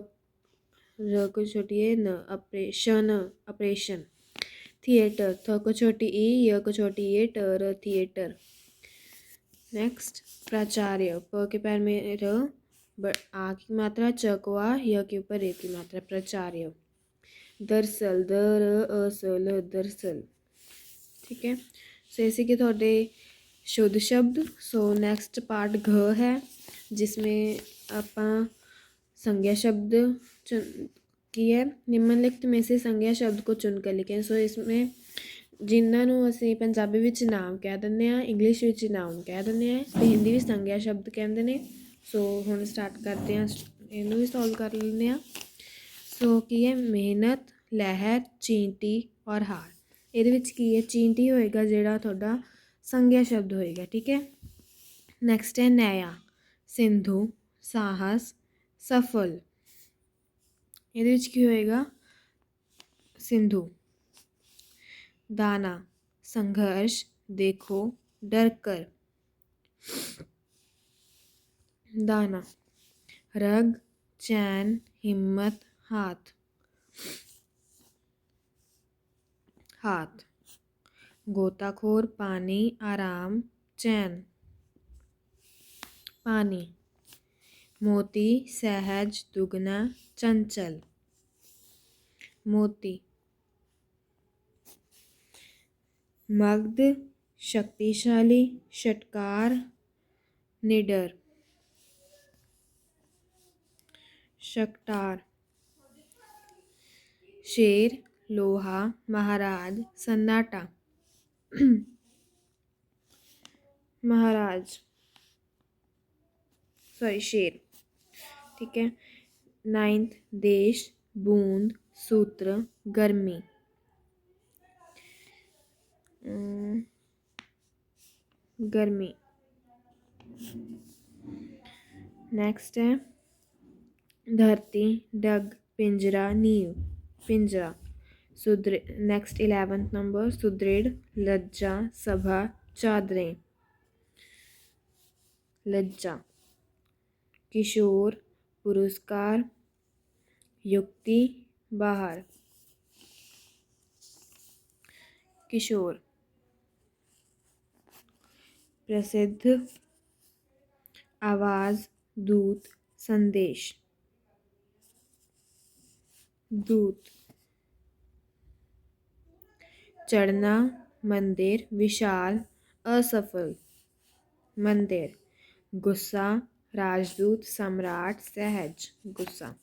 र को छोटी है न ऑपरेशन ऑपरेशन। थिएटर थ को छोटी ई य को छोटी ए ट र थिएटर। नेक्स्ट प्राचार्य प के पैर में र आ की मात्रा च को आ य के ऊपर ए की मात्रा प्राचार्य। दरअसल द र अ स ल दरअसल, ठीक है। सो इसी के थोड़े शुद्ध शब्द। सो नेक्स्ट पार्ट घ है, जिसमें ਆਪਾਂ संज्ञा शब्द चुन की है निम्नलिखित में से संज्ञा शब्द को चुनकर लिखें। सो इसमें जिन्हां ਨੂੰ ਅਸੀਂ ਪੰਜਾਬੀ ਵਿੱਚ ਨਾਮ ਕਹਿ ਦਿੰਦੇ ਹਾਂ, ਇੰਗਲਿਸ਼ ਵਿੱਚ ਨਾਮ ਕਹਿ ਦਿੰਦੇ ਹਾਂ ਅਤੇ ਹਿੰਦੀ ਵਿੱਚ ਸੰਗਿਆ ਸ਼ਬਦ ਕਹਿੰਦੇ ਨੇ। ਸੋ ਹੁਣ ਸਟਾਰਟ ਕਰਦੇ ਹਾਂ, ਇਹਨੂੰ ਵੀ ਸੋਲਵ ਕਰ ਲੈਂਦੇ ਹਾਂ। ਸੋ ਕੀ ਹੈ, ਮਿਹਨਤ, ਲਹਿਰ, ਚੀਂਟੀ ਔਰ ਹਾਰ। ਇਹਦੇ ਵਿੱਚ ਕੀ ਹੈ, ਚੀਂਟੀ ਹੋਏਗਾ ਜਿਹੜਾ ਤੁਹਾਡਾ ਸੰਗਿਆ ਸ਼ਬਦ ਹੋਏਗਾ, ਠੀਕ ਹੈ। ਨੈਕਸਟ ਹੈ ਨया, ਸਿੰਧੂ, ਸਾਹਸ, ਸਫਲ। ਇਹਦੇ ਵਿੱਚ ਕੀ ਹੋਏਗਾ, ਸਿੰਧੂ। दाना, संघर्ष, देखो, डर कर। दाना। रग, चैन, हिम्मत, हाथ। हाथ। गोताखोर, पानी, आराम, चैन। पानी। मोती, सहज, दुगना, चंचल। मोती। मग्ध, शक्तिशाली, षटकार, निडर। शकटार। शेर, लोहा, महाराज, सन्नाटा। महाराज सॉरी शेर, ठीक है। नाइन्थ, देश, बूंद, सूत्र, गर्मी। गर्मी। नेक्स्ट है धरती, डग, पिंजरा, नींव, पिंजरा। नेक्स्ट 11th नंबर, सुदृढ़, लज्जा, सभा, चादरें। लज्जा। किशोर, पुरस्कार, युक्ति, बाहर। किशोर। प्रसिद्ध, आवाज़, दूत, संदेश। दूत। चढ़ना, मंदिर, विशाल, असफल। मंदिर। गुस्सा, राजदूत, सम्राट, सहज। गुस्सा।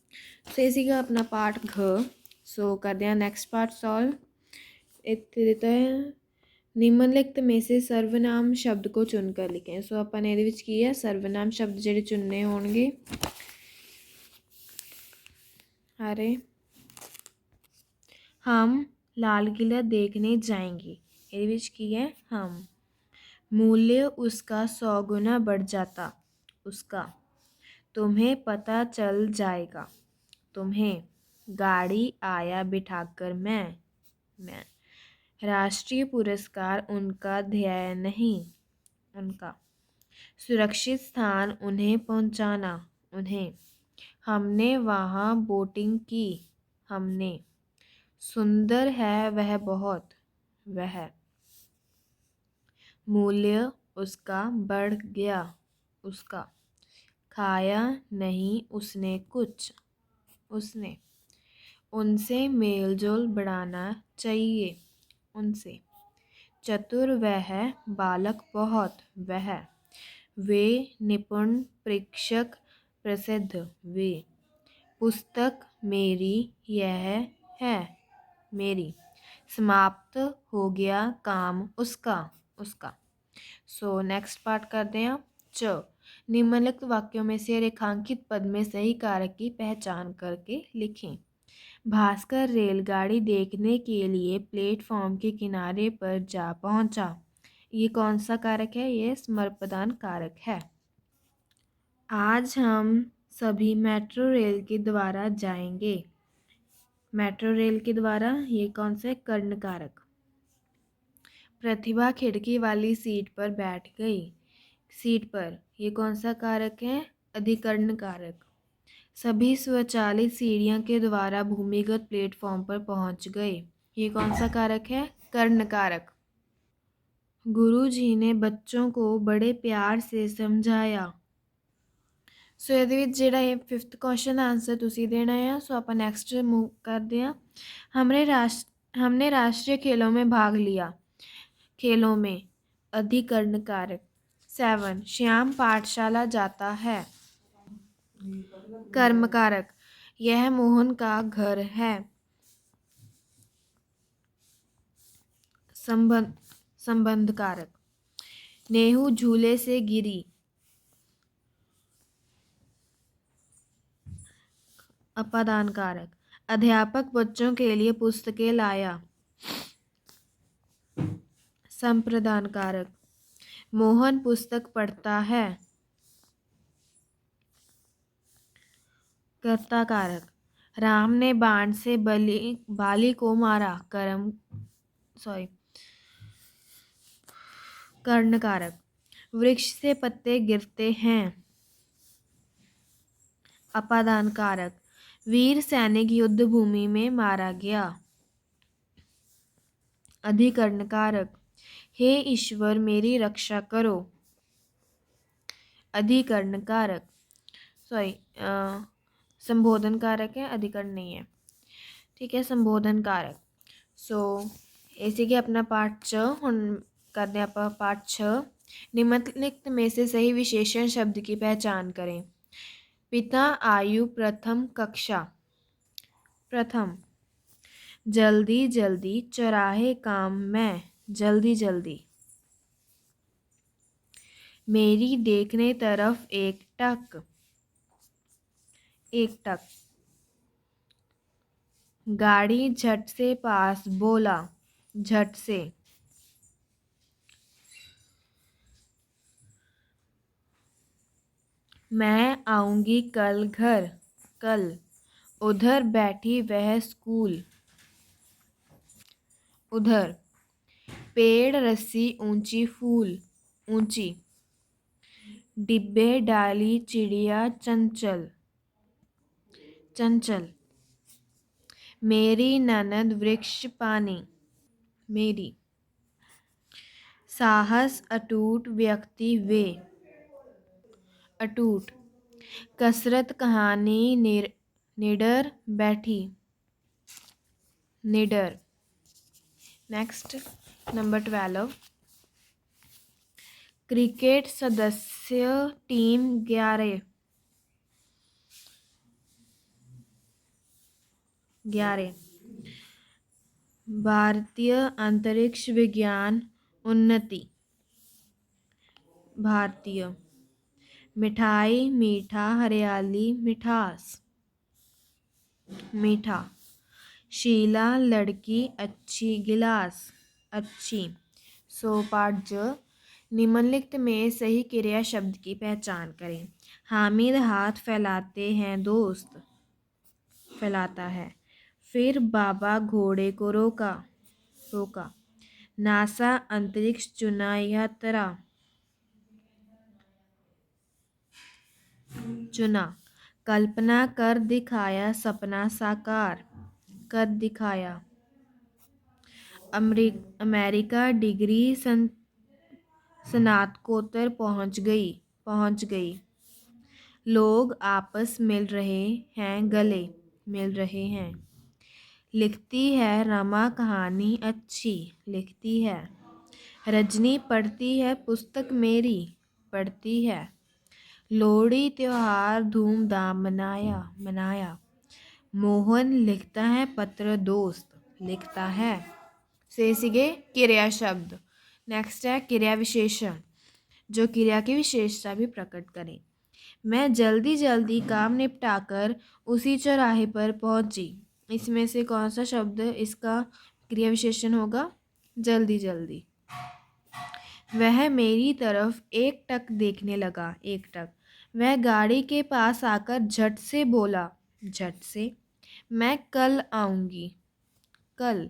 सो ये सीगा अपना पार्ट घ। सो करते हैं नैक्सट पार्ट सॉल्व। इत्थे दिता है निम्नलिखित में से सर्वनाम शब्द को चुनकर लिखें। सो अपन ਇਹਦੇ ਵਿੱਚ ਕੀ ਹੈ, सर्वनाम शब्द ਜਿਹੜੇ चुनने होणगे। अरे हम लाल किला देखने जाएंगे। ਇਹਦੇ ਵਿੱਚ ਕੀ है, हम। मूल्य उसका 100 गुना बढ़ जाता, उसका। तुम्हें पता चल जाएगा, तुम्हें। गाड़ी आया बिठाकर मैं। राष्ट्रीय पुरस्कार उनका ध्येय नहीं, उनका। सुरक्षित स्थान उन्हें पहुंचाना, उन्हें। हमने वहाँ बोटिंग की, हमने। सुंदर है वह बहुत, वह। मूल्य उसका बढ़ गया, उसका। खाया नहीं उसने कुछ, उसने। उनसे मेलजोल बढ़ाना चाहिए, उनसे। चतुर वह बालक बहुत, वह। वे निपुण प्रेक्षक प्रसिद्ध, वे। पुस्तक मेरी यह है, मेरी। समाप्त हो गया काम उसका, उसका। सो नेक्स्ट पार्ट करते हैं च। निम्नलिखित वाक्यों में से रेखांकित पद में सही कारक की पहचान करके लिखें। भास्कर रेलगाड़ी देखने के लिए प्लेटफॉर्म के किनारे पर जा पहुंचा। ये कौन सा कारक है, ये समर्पदान कारक है। आज हम सभी मेट्रो रेल के द्वारा जाएंगे। मेट्रो रेल के द्वारा, ये कौन सा है, कर्ण कारक। प्रतिभा खिड़की वाली सीट पर बैठ गई, सीट पर, ये कौन सा कारक है, अधिकरण कारक। सभी स्वचालित सीढ़ियों के द्वारा भूमिगत प्लेटफॉर्म पर पहुंच गए, ये कौन सा कारक है, कर्ण कारक। गुरुजी ने बच्चों को बड़े प्यार से समझाया। सो ਇਹਦੇ ਵਿੱਚ ਜਿਹੜਾ ਇਹ 5th क्वेश्चन आंसर ਤੁਸੀਂ देना है। सो ਆਪਾਂ नेक्स्ट मूव करते हैं। हमने राष्ट्रीय खेलों में भाग लिया, खेलों में। अधिकरण कारक। 7 श्याम पाठशाला जाता है। कर्म कारक, यह मोहन का घर है। संबंध कारक, नेहू झूले से गिरी। अपादान कारक, अध्यापक बच्चों के लिए पुस्तकें लाया। संप्रदान कारक, मोहन पुस्तक पढ़ता है। कर्ता कारक, राम ने बाण से बाली को मारा। कर्ण कारक, वृक्ष से पत्ते गिरते हैं। अपादान कारक, वीर सैनिक युद्ध भूमि में मारा गया। अधिकरण कारक, हे ईश्वर मेरी रक्षा करो। अधिकरण कारक संबोधन कारक है, अधिकरण नहीं है। ठीक है, संबोधन कारक। इसी के अपना पाठ 6 हुण करते आप पाठ 6। निम्नलिखित में से सही विशेषण शब्द की पहचान करें। पिता आयु प्रथम कक्षा। प्रथम, जल्दी जल्दी चौराहे काम में। जल्दी जल्दी। मेरी देखने तरफ एक टक। एक टक। गाड़ी झट से पास बोला। झट से। मैं आऊंगी कल घर। कल। उधर बैठी वह स्कूल। उधर। पेड़ रस्सी ऊंची फूल। ऊंची। डिब्बे डाली चिड़िया चंचल। चंचल। मेरी ननद वृक्ष पानी। मेरी। साहस अटूट व्यक्ति वे। अटूट। कसरत कहानी निडर बैठी। निडर। Next number 12। क्रिकेट सदस्य टीम 11। 11। भारतीय अंतरिक्ष विज्ञान उन्नति। भारतीय। मिठाई मीठा हरियाली मिठास। मीठा। शीला लड़की अच्छी गिलास। अच्छी। पाठ ज। निम्नलिखित में सही क्रिया शब्द की पहचान करें। हामिद हाथ फैलाते हैं दोस्त। फैलाता है। फिर बाबा घोड़े को रोका। रोका। नासा अंतरिक्ष चुना यात्रा। चुना। कल्पना कर दिखाया सपना साकार। कर दिखाया। अमेरिका डिग्री स्नातकोत्तर पहुंच गई। पहुंच गई। लोग आपस मिल रहे हैं गले। मिल रहे हैं। लिखती है रमा कहानी अच्छी। लिखती है। रजनी पढ़ती है पुस्तक मेरी। पढ़ती है। लोहड़ी त्योहार धूमधाम मनाया। मनाया। मोहन लिखता है पत्र दोस्त। लिखता है। इसीगे क्रिया शब्द। नेक्स्ट है क्रिया विशेषण, जो क्रिया की विशेषता भी प्रकट करें। मैं जल्दी जल्दी काम निपटाकर उसी चौराहे पर पहुंची। इसमें से कौन सा शब्द इसका क्रिया विशेषण होगा? जल्दी जल्दी। वह मेरी तरफ एक टक देखने लगा। एक टक। वह गाड़ी के पास आकर झट से बोला। झट से। मैं कल आऊंगी। कल।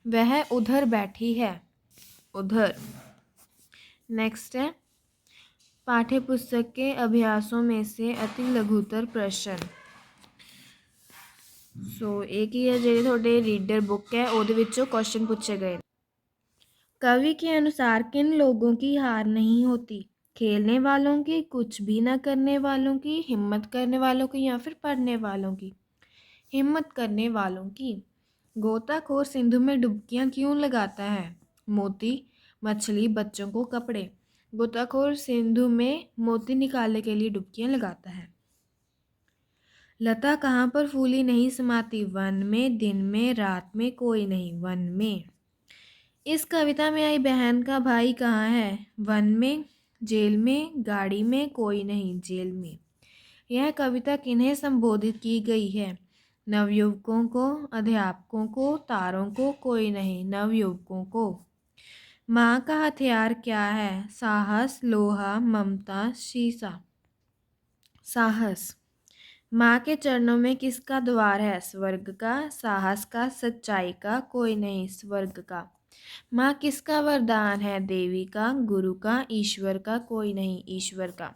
वह उधर बैठी है। उधर। नेक्स्ट है पाठ्य पुस्तक के अभ्यासों में से अति लघुतर प्रश्न। एक ही है ਜਿਹੜੀ ਤੁਹਾਡੇ रीडर बुक है ਉਹਦੇ ਵਿੱਚੋਂ क्वेश्चन पूछे गए। कवि के अनुसार किन लोगों की हार नहीं होती? खेलने वालों की, कुछ भी न करने वालों की, हिम्मत करने वालों की या फिर पढ़ने वालों की? हिम्मत करने वालों की। गोताखोर सिंधु में डुबकियां क्यों लगाता है? मोती मछली बच्चों को कपड़े। गोताखोर सिंधु में मोती निकालने के लिए डुबकियां लगाता है। लता कहाँ पर फूली नहीं समाती, वन में, दिन में, रात में, कोई नहीं, वन में। इस कविता में आई बहन का भाई कहाँ है, वन में, जेल में, गाड़ी में, कोई नहीं, जेल में। यह कविता किन्हें संबोधित की गई है, नवयुवकों को, अध्यापकों को, तारों को, कोई नहीं, नवयुवकों को। माँ का हथियार क्या है, साहस, लोहा, ममता, शीशा। साहस। माँ के चरणों में किसका द्वार है, स्वर्ग का, साहस का, सच्चाई का, कोई नहीं, स्वर्ग का। माँ किसका वरदान है, देवी का, गुरु का, ईश्वर का, कोई नहीं, ईश्वर का।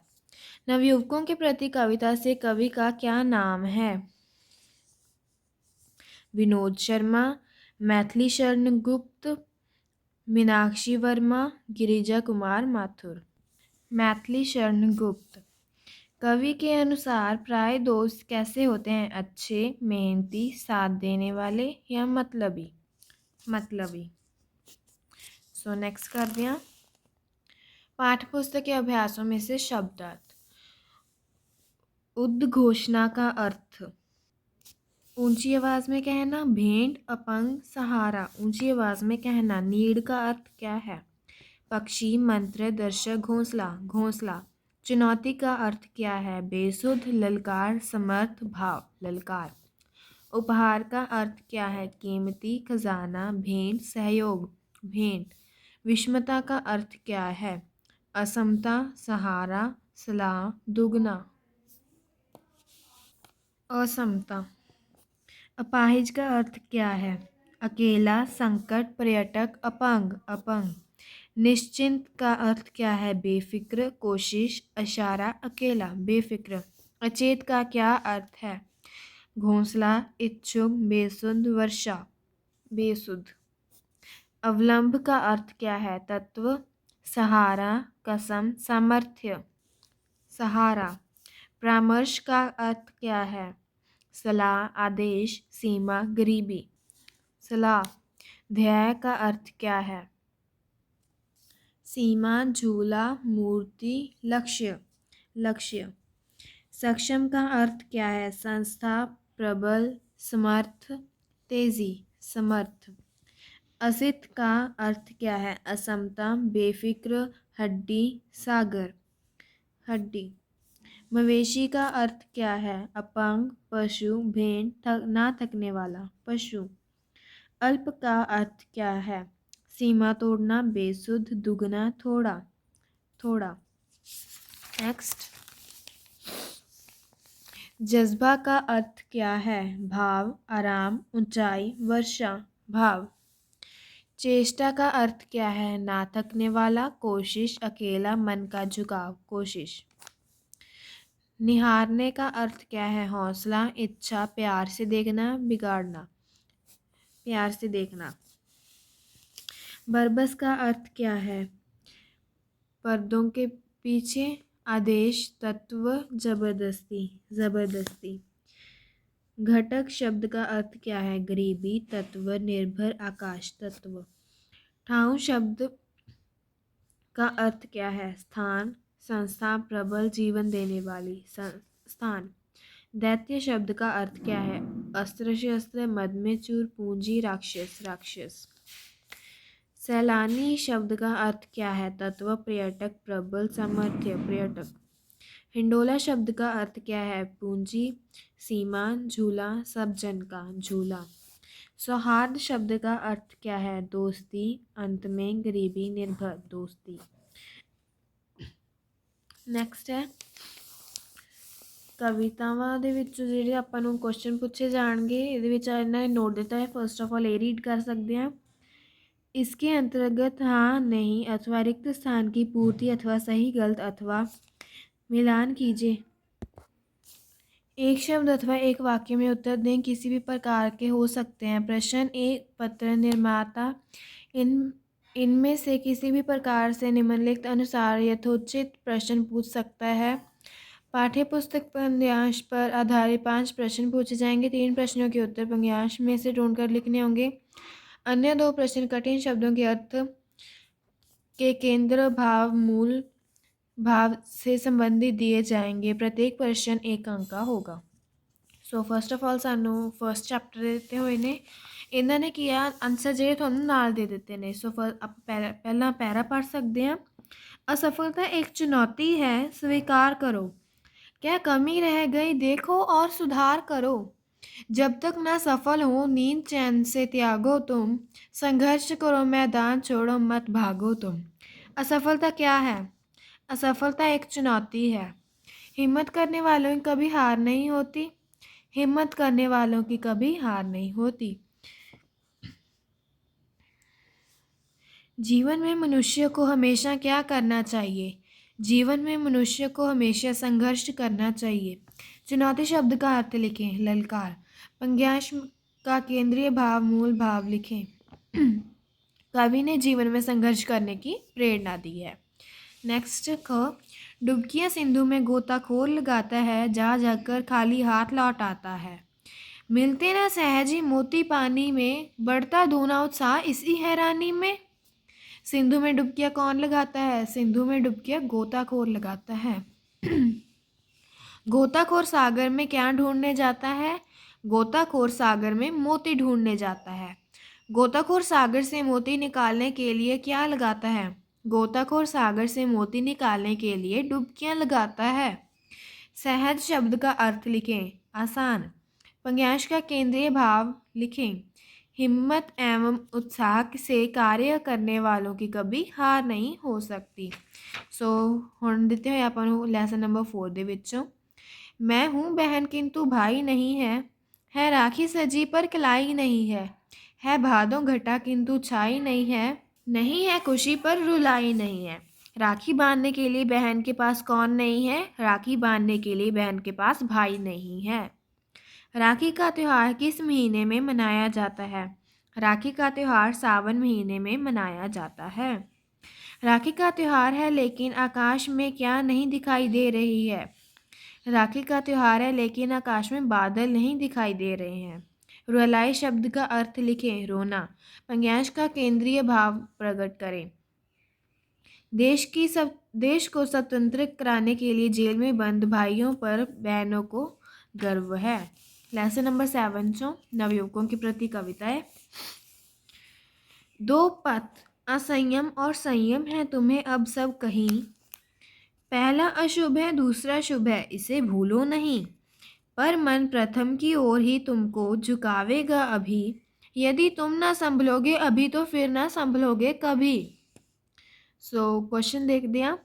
नवयुवकों के प्रति कविता से कवि का क्या नाम है, विनोद शर्मा, मैथिली शरण गुप्त, मीनाक्षी वर्मा, गिरिजा कुमार माथुर। मैथिली शरण गुप्त। कवि के अनुसार प्राय दोस्त कैसे होते हैं, अच्छे, मेहनती, साथ देने वाले या मतलबी। मतलबी। सो नेक्स्ट कर दिया। पाठ्य पुस्तक के अभ्यासों में से शब्दार्थ। उद्घोषणा का अर्थ, ऊंची आवाज में कहना, भेंट, अपंग, सहारा। ऊंची आवाज में कहना। नीड का अर्थ क्या है, पक्षी, मंत्र, दर्शक, घोंसला, घोंसला। चुनौती का अर्थ क्या है, बेसुध, ललकार, समर्थ, भाव, ललकार। उपहार का अर्थ क्या है, कीमती, खजाना, भेंट, सहयोग, भेंट। विषमता का अर्थ क्या है, असमता, सहारा, सलाह, दुगना, असमता। अपाहिज का अर्थ क्या है, अकेला, संकट, पर्यटक, अपंग, अपंग। निश्चिंत का अर्थ क्या है, बेफिक्र, कोशिश, इशारा, अकेला, बेफिक्र। अचेत का क्या अर्थ है, घोंसला, इच्छुक, बेसुध, वर्षा, बेसुध। अवलंब का अर्थ क्या है, तत्व, सहारा, कसम, सामर्थ्य, सहारा। परामर्श का अर्थ क्या है, सलाह, आदेश, सीमा, गरीबी, सलाह। ध्येय का अर्थ क्या है, सीमा, झूला, मूर्ति, लक्ष्य, लक्ष्य। सक्षम का अर्थ क्या है, संस्था, प्रबल, समर्थ, तेजी, समर्थ। असित का अर्थ क्या है, असमता, बेफिक्र, हड्डी, सागर, हड्डी। मवेशी का अर्थ क्या है, अपंग, पशु, भेंट, ना थकने वाला, पशु। अल्प का अर्थ क्या है, सीमा तोड़ना, बेसुध, दुगना, थोड़ा, थोड़ा। नेक्स्ट। जज्बा का अर्थ क्या है, भाव, आराम, ऊंचाई, वर्षा, भाव। चेष्टा का अर्थ क्या है, ना थकने वाला, कोशिश, अकेला, मन का झुकाव, कोशिश। निहारने का अर्थ क्या है, हौसला, इच्छा, प्यार से देखना, बिगाड़ना, प्यार से देखना। बरबस का अर्थ क्या है, पर्दों के पीछे, आदेश, तत्व, जबरदस्ती, जबरदस्ती। घटक शब्द का अर्थ क्या है, गरीबी, तत्व, निर्भर, आकाश, तत्व। ठाव शब्द का अर्थ क्या है, स्थान, संस्था, प्रबल, जीवन देने वाली, स्थान। दैत्य शब्द का अर्थ क्या है, अस्त्र शस्त्र, मद में चूर, पूंजी, राक्षस, राक्षस। सैलानी शब्द का अर्थ क्या है, तत्व, पर्यटक, प्रबल, सामर्थ्य, पर्यटक। हिंडोला शब्द का अर्थ क्या है, पूंजी, सीमा, झूला, सब जन का, झूला। सौहार्द शब्द का अर्थ क्या है, दोस्ती, अंत में, गरीबी, निर्भर, दोस्ती। नेक्स्ट है कवितावां ਦੇ ਵਿੱਚ ਜਿਹੜੇ ਆਪਾਂ ਨੂੰ ਕੁਐਸਚਨ ਪੁੱਛੇ ਜਾਣਗੇ ਇਹਦੇ ਵਿੱਚ ਇਹਨਾਂ ਨੇ ਨੋਟ ਦਿੱਤਾ ਹੈ। फर्स्ट ऑफ ऑल ये रीड कर सकते हैं। इसके अंतर्गत हाँ, नहीं अथवा रिक्त स्थान की पूर्ति अथवा सही, गलत अथवा मिलान कीजिए। एक शब्द अथवा एक वाक्य में उत्तर दें, किसी भी प्रकार के हो सकते हैं। प्रश्न एक, पत्र निर्माता इनमें से किसी भी प्रकार से निम्नलिखित अनुसार यथोचित प्रश्न पूछ सकता है। पाठ्य पुस्तक पद्यांश पर आधारित 5 प्रश्न पूछे जाएंगे। 3 प्रश्नों के उत्तर पद्यांश में से ढूंढकर लिखने होंगे। अन्य 2 प्रश्न कठिन शब्दों के अर्थ के केंद्र भाव मूल भाव से संबंधित दिए जाएंगे। प्रत्येक प्रश्न 1 अंक का होगा। सो फर्स्ट ऑफ ऑल सानू फर्स्ट चैप्टर ਦਿੱਤੇ ਹੋਏ ਨੇ, ਇਹਨਾਂ ਨੇ ਕੀ ਆ ਆਨਸਰ ਜਿਹੜੇ ਤੁਹਾਨੂੰ ਨਾਲ ਦੇ ਦਿੱਤੇ ਨੇ। ਸੋ ਪਹਿਲਾਂ ਪੈਰਾ ਪढ़ ਸਕਦੇ ਹਾਂ। असफलता एक चुनौती है, स्वीकार करो। क्या कमी रह गई देखो और सुधार करो। जब तक ना सफल हो नींद चैन से त्यागो तुम, संघर्ष करो मैदान छोड़ो मत भागो तुम। असफलता क्या है? असफलता एक चुनौती है। हिम्मत करने वालों की कभी हार नहीं होती। हिम्मत करने वालों की कभी हार नहीं होती। जीवन में मनुष्य को हमेशा क्या करना चाहिए? जीवन में मनुष्य को हमेशा संघर्ष करना चाहिए। चुनौती शब्द का अर्थ लिखें। ललकार। पंग्याश का केंद्रीय भाव मूल भाव लिखें। कवि ने जीवन में संघर्ष करने की प्रेरणा दी है। नेक्स्ट ख। डुबकियां सिंधु में गोताखोर लगाता है, जा जाकर खाली हाथ लौट आता है। मिलते ना सहज ही मोती पानी में, बढ़ता दूना उत्साह इसी हैरानी में। सिंधु में डुबकियां कौन लगाता है? सिंधु में डुबकियां गोताखोर लगाता है। गोताखोर सागर में क्या ढूंढने जाता है? गोताखोर सागर में मोती ढूंढने जाता है। गोताखोर सागर से मोती निकालने के लिए क्या लगाता है? गोताखोर सागर से मोती निकालने के लिए डुबकियां लगाता है। सहज शब्द का अर्थ लिखें। आसान। पंग्यांश का केंद्रीय भाव लिखें। हिम्मत एवं उत्साह से कार्य करने वालों की कभी हार नहीं हो सकती। सो हुण दिते हुए आपां नूं लैसन नंबर 4 दे विचों, मैं हूँ बहन किंतु भाई नहीं है राखी सजी पर कलाई नहीं है भादों घटा किंतु छाई नहीं है खुशी पर रुलाई नहीं है। राखी बांधने के लिए बहन के पास कौन नहीं है? राखी बांधने के लिए बहन के पास भाई नहीं है। राखी का त्यौहार किस महीने में मनाया जाता है? राखी का त्यौहार सावन महीने में मनाया जाता है। राखी का त्यौहार है लेकिन आकाश में क्या नहीं दिखाई दे रही है? राखी का त्यौहार है लेकिन आकाश में बादल नहीं दिखाई दे रहे हैं। रुलाई शब्द का अर्थ लिखें। रोना। पंग्यांश का केंद्रीय भाव प्रकट करें। देश को स्वतंत्र कराने के लिए जेल में बंद भाइयों पर बहनों को गर्व है। लेसन नंबर 7 चो नवयुवकों के प्रति कविता है। दो पथ असंयम और संयम है तुम्हें अब सब कहीं, पहला अशुभ है दूसरा शुभ है इसे भूलो नहीं, पर मन प्रथम की ओर ही तुमको झुकावेगा अभी, यदि तुम ना संभलोगे अभी तो फिर ना संभलोगे कभी। सो क्वेश्चन देख दिया।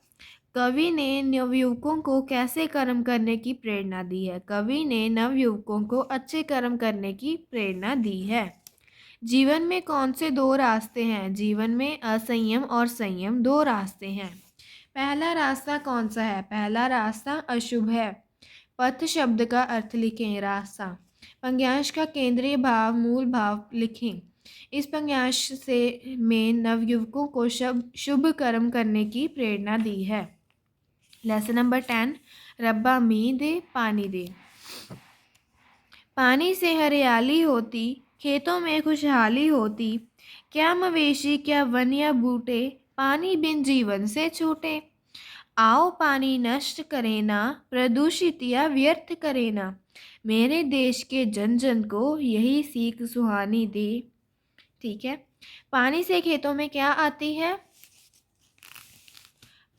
कवि ने नवयुवकों को कैसे कर्म करने की प्रेरणा दी है? कवि ने नवयुवकों को अच्छे कर्म करने की प्रेरणा दी है। जीवन में कौन से 2 रास्ते हैं? जीवन में असंयम और संयम 2 रास्ते हैं। पहला रास्ता कौन सा है? पहला रास्ता अशुभ है। पथ शब्द का अर्थ लिखें। रास्ता। पंग्यांश का केंद्रीय भाव मूल भाव लिखें। इस पंग्यांश से में नवयुवकों को शुभ कर्म करने की प्रेरणा दी है। लेसन नंबर 10 रब्बा मी दे पानी दे। पानी से हरियाली होती, खेतों में खुशहाली होती, क्या मवेशी क्या वन या बूटे, पानी बिन जीवन से छूटे। आओ पानी नष्ट करे ना, प्रदूषित या व्यर्थ करे ना, मेरे देश के जन जन को यही सीख सुहानी दे। ठीक है। पानी से खेतों में क्या आती है?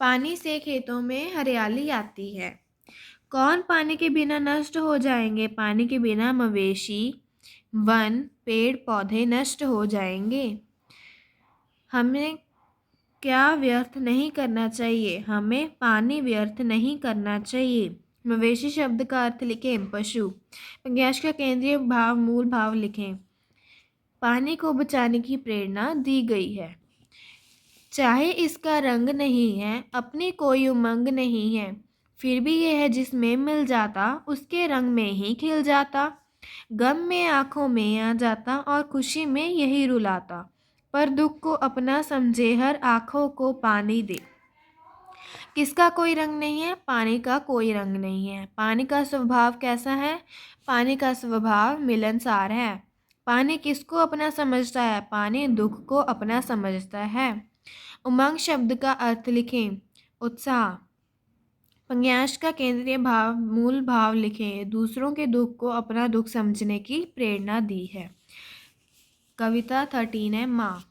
पानी से खेतों में हरियाली आती है। कौन पानी के बिना नष्ट हो जाएंगे? पानी के बिना मवेशी, वन, पेड़ पौधे नष्ट हो जाएंगे। हमें क्या व्यर्थ नहीं करना चाहिए? हमें पानी व्यर्थ नहीं करना चाहिए। मवेशी शब्द का अर्थ लिखें। पशु। पंग्यांश का केंद्रीय भाव मूल भाव लिखें। पानी को बचाने की प्रेरणा दी गई है। चाहे इसका रंग नहीं है, अपनी कोई उमंग नहीं है, फिर भी यह जिसमें मिल जाता उसके रंग में ही खिल जाता, गम में आँखों में आ जाता और खुशी में यही रुलाता, पर दुख को अपना समझे हर आँखों को पानी दे। किसका कोई रंग नहीं है? पानी का कोई रंग नहीं है। पानी का स्वभाव कैसा है? पानी का स्वभाव मिलनसार है। पानी किसको अपना समझता है? पानी दुख को अपना समझता है। उमंग शब्द का अर्थ लिखें। उत्साह। पद्यांश का केंद्रीय भाव मूल भाव लिखें। दूसरों के दुख को अपना दुख समझने की प्रेरणा दी है। कविता 13 है माँ।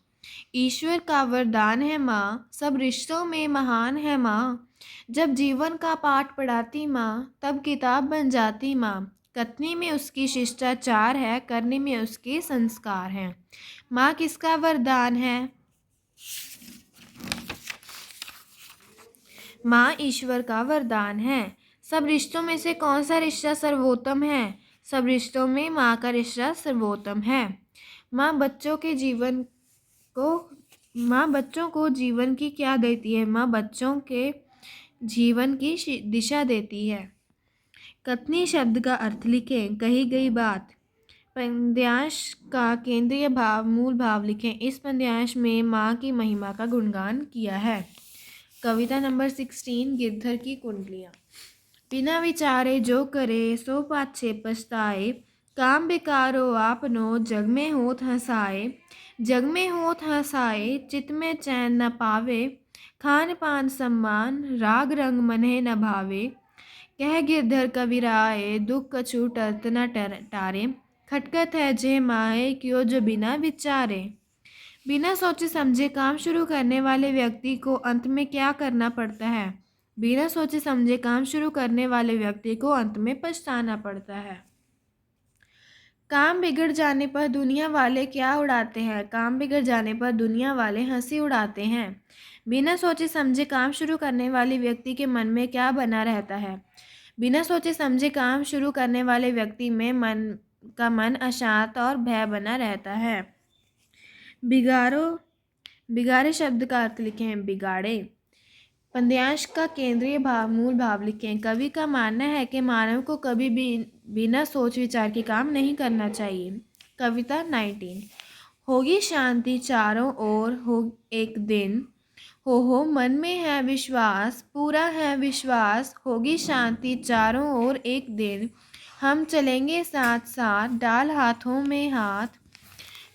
ईश्वर का वरदान है माँ, सब रिश्तों में महान है माँ। जब जीवन का पाठ पढ़ाती माँ, तब किताब बन जाती माँ। कथनी में उसकी शिष्टाचार है, करने में उसके संस्कार हैं। माँ किसका वरदान है? माँ ईश्वर का वरदान है। सब रिश्तों में से कौन सा रिश्ता सर्वोत्तम है? सब रिश्तों में माँ का रिश्ता सर्वोत्तम है। माँ बच्चों को जीवन की क्या देती है? माँ बच्चों के जीवन की दिशा देती है। कथनी शब्द का अर्थ लिखें। कही गई बात। पद्यांश का केंद्रीय भाव मूल भाव लिखें। इस पद्यांश में माँ की महिमा का गुणगान किया है। कविता नंबर 16 गिरधर की कुंडलियाँ। बिना विचारे जो करे सो पाछे पछताए। काम बेकारो आपनो जग में होत हंसाए। जग में होत हंसाए चित में चैन न पावे। खान पान सम्मान राग रंग मने न भावे। कह गिरधर कविराए दुख कछु टरत न टारे। खटकत है जे माए क्यों जो बिना विचारे। बिना सोचे समझे काम शुरू करने वाले व्यक्ति को अंत में क्या करना पड़ता है? बिना सोचे समझे काम शुरू करने वाले व्यक्ति को अंत में पछताना पड़ता है। काम बिगड़ जाने पर दुनिया वाले क्या उड़ाते हैं? काम बिगड़ जाने पर दुनिया वाले हंसी उड़ाते हैं। बिना सोचे समझे काम शुरू करने वाले व्यक्ति के मन में क्या बना रहता है? बिना सोचे समझे काम शुरू करने वाले व्यक्ति में मन अशांत और भय बना रहता है। बिगाड़े शब्द का अर्थ लिखें। बिगाड़े। पद्यांश का केंद्रीय भाव मूल भाव लिखें। कवि का मानना है कि मानव को कभी भी बिना सोच विचार के काम नहीं करना चाहिए। कविता 19। होगी शांति चारों ओर हो एक दिन। हो मन में है विश्वास, पूरा है विश्वास। होगी शांति चारों ओर एक दिन। हम चलेंगे साथ साथ डाल हाथों में हाथ।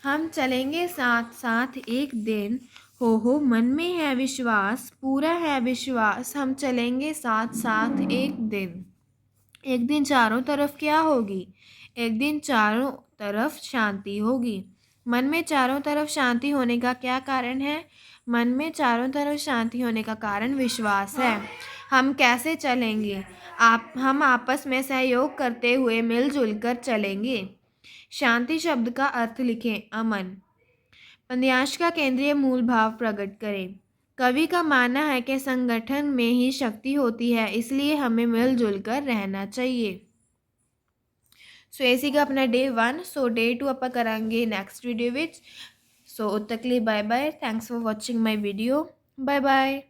हम चलेंगे साथ साथ एक दिन। हो मन में है विश्वास, पूरा है विश्वास। हम चलेंगे साथ साथ एक दिन। एक दिन चारों तरफ क्या होगी? एक दिन चारों तरफ शांति होगी। मन में चारों तरफ शांति होने का क्या कारण है? मन में चारों तरफ शांति होने का कारण विश्वास है। हम कैसे चलेंगे? हम आपस में सहयोग करते हुए मिलजुल कर चलेंगे। शांति शब्द का अर्थ लिखें। अमन। पद्यांश का केंद्रीय मूल भाव प्रकट करें। कवि का मानना है कि संगठन में ही शक्ति होती है, इसलिए हमें मिलजुल कर रहना चाहिए। सो ऐसी का अपना डे 1। सो डे 2 आप करांगे नेक्स्ट वीडियो विच। सो उद तक लिए bye bye. Thanks for watching my video. Bye bye.